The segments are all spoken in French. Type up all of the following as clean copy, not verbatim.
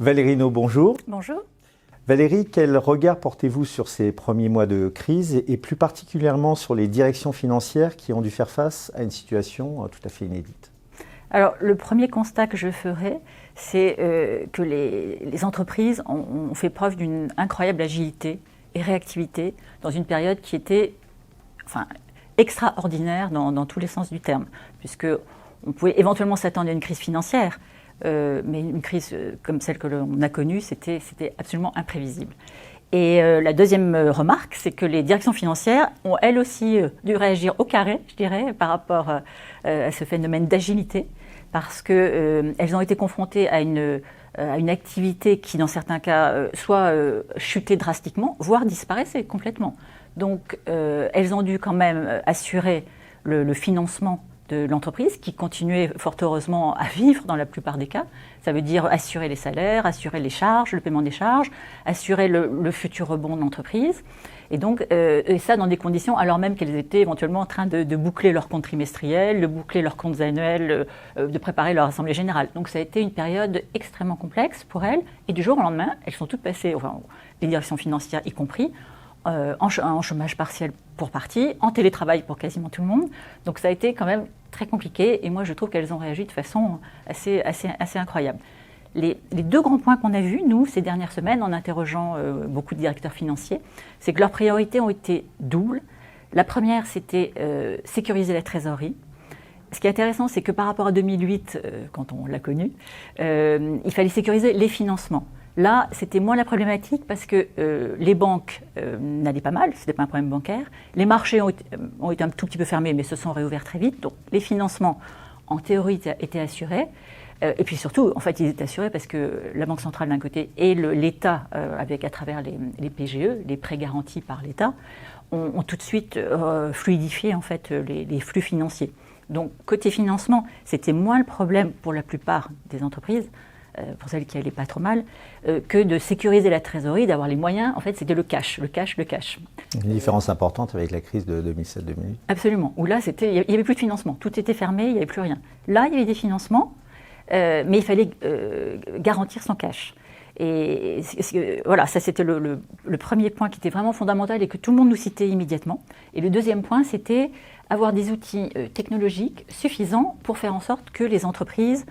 Valérie Naud, bonjour. Bonjour. Valérie, quel regard portez-vous sur ces premiers mois de crise et plus particulièrement sur les directions financières qui ont dû faire face à une situation tout à fait inédite? Alors, le premier constat que je ferai, c'est que les entreprises ont fait preuve d'une incroyable agilité et réactivité dans une période qui était extraordinaire dans tous les sens du terme, puisqu'on pouvait éventuellement s'attendre à une crise financière, mais une crise comme celle que l'on a connue, c'était absolument imprévisible. Et la deuxième remarque, c'est que les directions financières ont elles aussi dû réagir au carré, je dirais, par rapport à ce phénomène d'agilité, parce qu'elles ont été confrontées à une activité qui, dans certains cas, soit chutait drastiquement, voire disparaissait complètement. Donc, elles ont dû quand même assurer le financement de l'entreprise, qui continuait fort heureusement à vivre dans la plupart des cas. Ça veut dire assurer les salaires, assurer les charges, le paiement des charges, assurer le futur rebond de l'entreprise. Et donc, et ça dans des conditions, alors même qu'elles étaient éventuellement en train de boucler leurs comptes trimestriels, de boucler leurs comptes annuels, de préparer leur assemblée générale. Donc ça a été une période extrêmement complexe pour elles. Et du jour au lendemain, elles sont toutes passées, enfin les directions financières y compris, en chômage partiel pour partie, en télétravail pour quasiment tout le monde. Donc ça a été quand même très compliqué et moi je trouve qu'elles ont réagi de façon assez incroyable. Les deux grands points qu'on a vus, nous, ces dernières semaines, en interrogeant beaucoup de directeurs financiers, c'est que leurs priorités ont été doubles. La première, c'était sécuriser la trésorerie. Ce qui est intéressant, c'est que par rapport à 2008, quand on l'a connu, il fallait sécuriser les financements. Là, c'était moins la problématique parce que les banques n'allaient pas mal, ce n'était pas un problème bancaire. Les marchés ont été un tout petit peu fermés, mais se sont réouverts très vite. Donc, les financements, en théorie, étaient assurés. Et puis surtout, en fait, ils étaient assurés parce que la Banque centrale d'un côté et l'État, à travers les PGE, les prêts garantis par l'État, ont tout de suite fluidifié en fait, les flux financiers. Donc, côté financement, c'était moins le problème pour la plupart des entreprises, pour celles qui allaient pas trop mal, que de sécuriser la trésorerie, d'avoir les moyens. En fait, c'était le cash. Une différence importante avec la crise de 2007-2008. Absolument. Où là, il n'y avait plus de financement. Tout était fermé, il n'y avait plus rien. Là, il y avait des financements, mais il fallait garantir son cash. Et voilà, ça c'était le premier point qui était vraiment fondamental et que tout le monde nous citait immédiatement. Et le deuxième point, c'était avoir des outils technologiques suffisants pour faire en sorte que les entreprises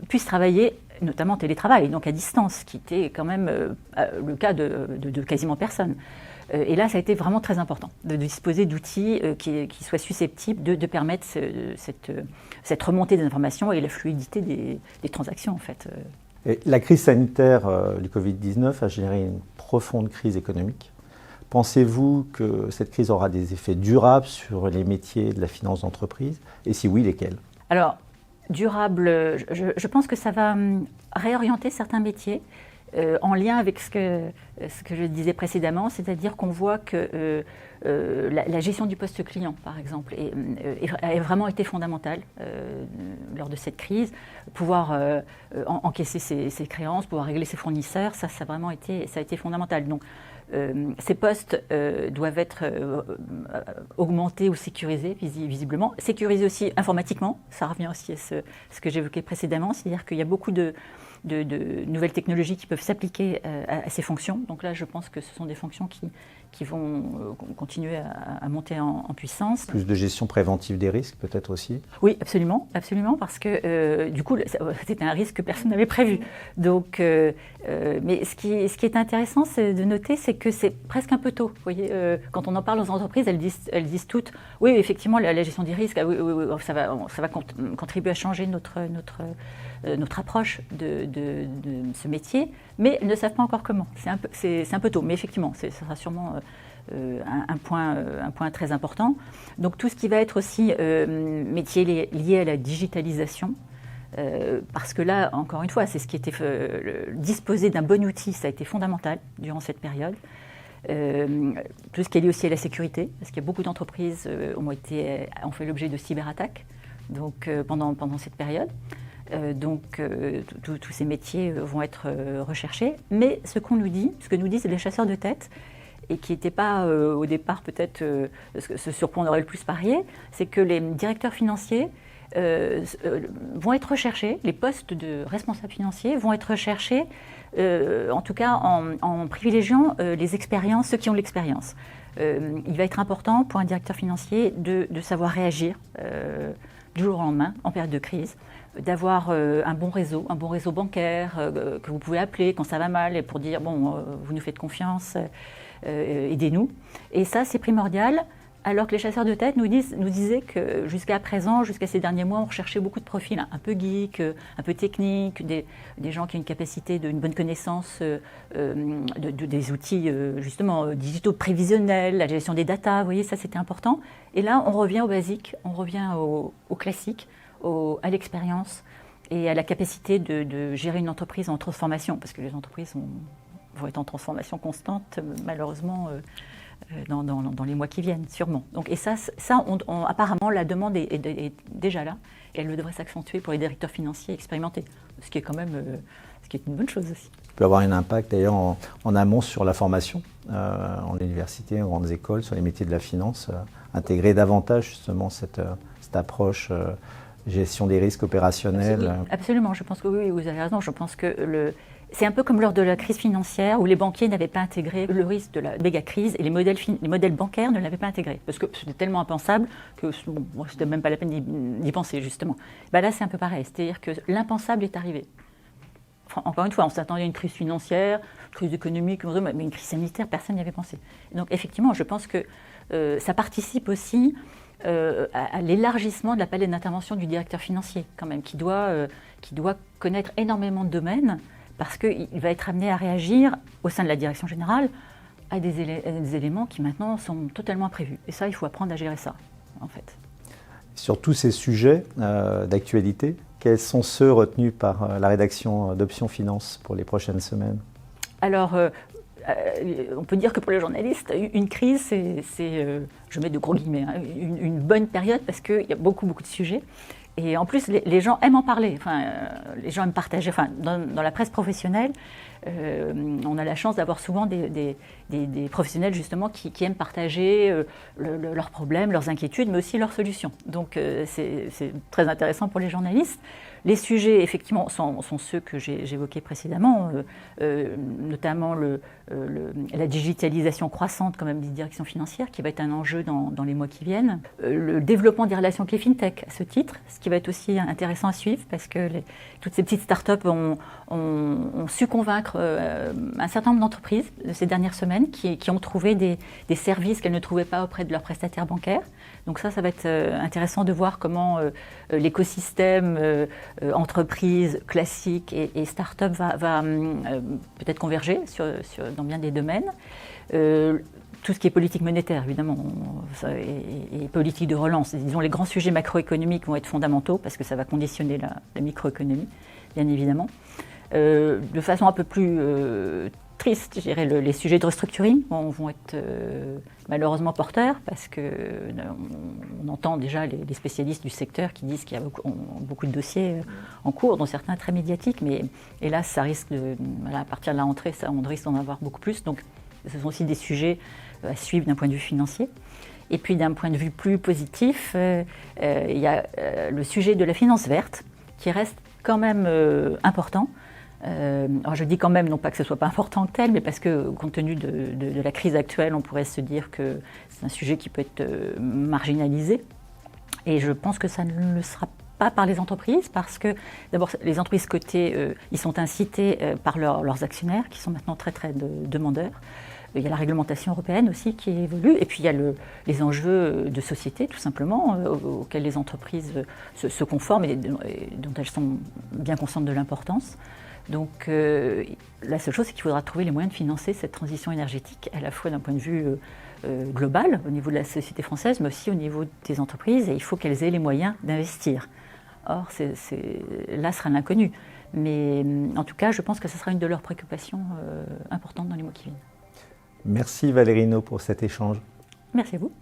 puissent travailler, notamment télétravail, donc à distance, qui était quand même le cas de quasiment personne. Et là, ça a été vraiment très important, de disposer d'outils qui soient susceptibles de permettre cette remontée des informations et la fluidité des transactions, en fait. Et la crise sanitaire du Covid-19 a généré une profonde crise économique. Pensez-vous que cette crise aura des effets durables sur les métiers de la finance d'entreprise? Et si oui, lesquels? Alors, durable, je pense que ça va réorienter certains métiers en lien avec ce que je disais précédemment, c'est-à-dire qu'on voit que la gestion du poste client, par exemple, a vraiment été fondamentale lors de cette crise. Pouvoir encaisser ses créances, pouvoir régler ses fournisseurs, ça a vraiment été fondamental. Donc, ces postes doivent être augmentés ou sécurisés visiblement. Sécurisés aussi informatiquement, ça revient aussi à ce que j'évoquais précédemment, c'est-à-dire qu'il y a beaucoup de nouvelles technologies qui peuvent s'appliquer à ces fonctions. Donc là, je pense que ce sont des fonctions qui vont continuer à monter en puissance. Plus de gestion préventive des risques, peut-être aussi? Oui, absolument, parce que du coup, c'était un risque que personne n'avait prévu. Donc, mais ce qui est intéressant, c'est de noter, c'est que c'est presque un peu tôt. Vous voyez, quand on en parle aux entreprises, elles disent toutes, oui, effectivement, la gestion des risques, oui, ça va contribuer à changer notre approche de ce métier, mais elles ne savent pas encore comment. C'est un peu tôt, mais effectivement, ce sera sûrement un point très important. Donc tout ce qui va être aussi métier lié à la digitalisation, parce que là, encore une fois, c'est ce qui était disposer d'un bon outil, ça a été fondamental durant cette période. Tout ce qui est lié aussi à la sécurité, parce qu'il y a beaucoup d'entreprises ont fait l'objet de cyberattaques donc, pendant cette période. Tous ces métiers vont être recherchés. Mais ce que nous disent les chasseurs de tête, et qui n'était pas au départ peut-être ce sur quoi on aurait le plus parié, c'est que les directeurs financiers vont être recherchés, les postes de responsables financiers vont être recherchés, en tout cas en privilégiant les expériences, ceux qui ont l'expérience. Il va être important pour un directeur financier de savoir réagir du jour au lendemain en période de crise, d'avoir un bon réseau bancaire que vous pouvez appeler quand ça va mal et pour dire bon, vous nous faites confiance, aidez-nous. Et ça, c'est primordial. Alors que les chasseurs de tête nous disaient que jusqu'à présent, jusqu'à ces derniers mois, on recherchait beaucoup de profils un peu geeks, un peu techniques, des gens qui ont une capacité, une bonne connaissance des outils justement digitaux prévisionnels, la gestion des datas, vous voyez, ça c'était important. Et là, on revient au basique, on revient au classique, à l'expérience et à la capacité de gérer une entreprise en transformation, parce que les entreprises vont être en transformation constante, malheureusement, dans les mois qui viennent, sûrement. Donc, et ça apparemment, la demande est déjà là, et elle devrait s'accentuer pour les directeurs financiers expérimentés, ce qui est quand même une bonne chose aussi. Ça peut avoir un impact d'ailleurs en amont sur la formation, en université, en grandes écoles, sur les métiers de la finance, intégrer davantage justement cette approche gestion des risques opérationnels. Absolument, je pense que oui, vous avez raison. Je pense que c'est un peu comme lors de la crise financière où les banquiers n'avaient pas intégré le risque de la méga crise et les modèles bancaires ne l'avaient pas intégré parce que c'était tellement impensable que c'était même pas la peine d'y penser justement. Là, c'est un peu pareil, c'est-à-dire que l'impensable est arrivé. Enfin, encore une fois, on s'attendait à une crise financière, une crise économique, mais une crise sanitaire, personne n'y avait pensé. Et donc effectivement, je pense que ça participe aussi à l'élargissement de la palette d'intervention du directeur financier, quand même, qui doit connaître énormément de domaines, parce qu'il va être amené à réagir au sein de la direction générale à des éléments qui maintenant sont totalement imprévus. Et ça, il faut apprendre à gérer ça, en fait. Sur tous ces sujets d'actualité, quels sont ceux retenus par la rédaction d'Option Finance pour les prochaines semaines ? Alors, on peut dire que pour les journalistes, une crise, c'est je mets de gros guillemets, hein, une bonne période parce qu'il y a beaucoup de sujets. Et en plus, les gens aiment en parler, les gens aiment partager. Dans la presse professionnelle, on a la chance d'avoir souvent des professionnels justement qui aiment partager leurs problèmes, leurs inquiétudes, mais aussi leurs solutions. Donc c'est très intéressant pour les journalistes. Les sujets, effectivement, sont ceux que j'évoquais précédemment, notamment la digitalisation croissante quand même des directions financières, qui va être un enjeu dans les mois qui viennent. Le développement des relations avec les fintech, à ce titre, ce qui va être aussi intéressant à suivre, parce que toutes ces petites startups ont su convaincre un certain nombre d'entreprises de ces dernières semaines qui ont trouvé des services qu'elles ne trouvaient pas auprès de leurs prestataires bancaires. Donc ça va être intéressant de voir comment l'écosystème entreprise classique et start-up va peut-être converger dans bien des domaines. Tout ce qui est politique monétaire, évidemment, et politique de relance. Disons, les grands sujets macroéconomiques vont être fondamentaux parce que ça va conditionner la microéconomie, bien évidemment. De façon un peu plus triste, je dirais, les sujets de restructuring vont être malheureusement porteurs parce qu'on entend déjà les spécialistes du secteur qui disent qu'il y a beaucoup de dossiers en cours, dont certains très médiatiques, mais hélas, ça risque à partir de la rentrée, on risque d'en avoir beaucoup plus. Donc, ce sont aussi des sujets à suivre d'un point de vue financier. Et puis, d'un point de vue plus positif, il y a le sujet de la finance verte qui reste quand même important. Alors je dis quand même, non pas que ce ne soit pas important que tel, mais parce que compte tenu de la crise actuelle, on pourrait se dire que c'est un sujet qui peut être marginalisé. Et je pense que ça ne le sera pas par les entreprises, parce que d'abord les entreprises cotées, ils sont incités par leurs actionnaires, qui sont maintenant très très demandeurs. Il y a la réglementation européenne aussi qui évolue, et puis il y a les enjeux de société, tout simplement, auxquels les entreprises se conforment et dont elles sont bien conscientes de l'importance. Donc la seule chose, c'est qu'il faudra trouver les moyens de financer cette transition énergétique, à la fois d'un point de vue global, au niveau de la société française, mais aussi au niveau des entreprises, et il faut qu'elles aient les moyens d'investir. Or, là sera l'inconnu. Mais en tout cas, je pense que ce sera une de leurs préoccupations importantes dans les mois qui viennent. Merci Valérie Hinault pour cet échange. Merci à vous.